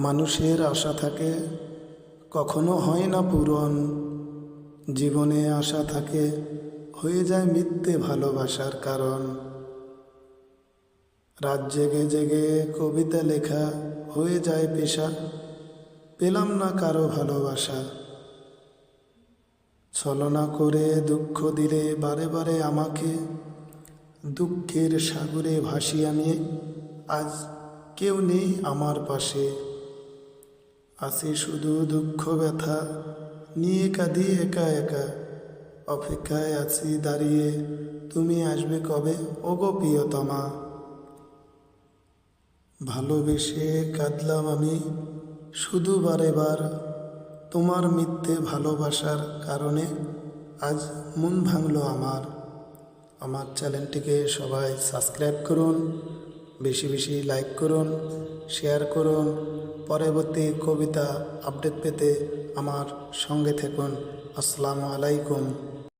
মানুষের আশা থাকে, কখনো হয় না পূরণ। জীবনে আশা থাকে, হয়ে যায় মিথ্যে ভালোবাসার কারণ। রাত জেগে জেগে কবিতা লেখা হয়ে যায় পেশা, পেলাম না কারো ভালোবাসা। ছলনা করে দুঃখ দিলে বারে বারে আমাকে, দুঃখের সাগরে ভাসি আমি। আজ কেউ নেই আমার পাশে, আছে শুধু দুঃখ ব্যথা নিয়ে কাঁদি একা একা। অপেক্ষায় আছি দাঁড়িয়ে, তুমি আসবে কবে ওগো প্রিয়তমা। ভালোবেসে কাঁদলাম আমি শুধু বারে বার, তোমার মিথ্যে ভালোবাসার কারণে আজ মন ভাঙলো আমার। আমার চ্যানেলটিকে সবাই সাবস্ক্রাইব করুন, বেশি বেশি লাইক করুন, শেয়ার করুন। পরবর্তী কবিতা আপডেট পেতে আমার সঙ্গে থাকুন। আসসালামু আলাইকুম।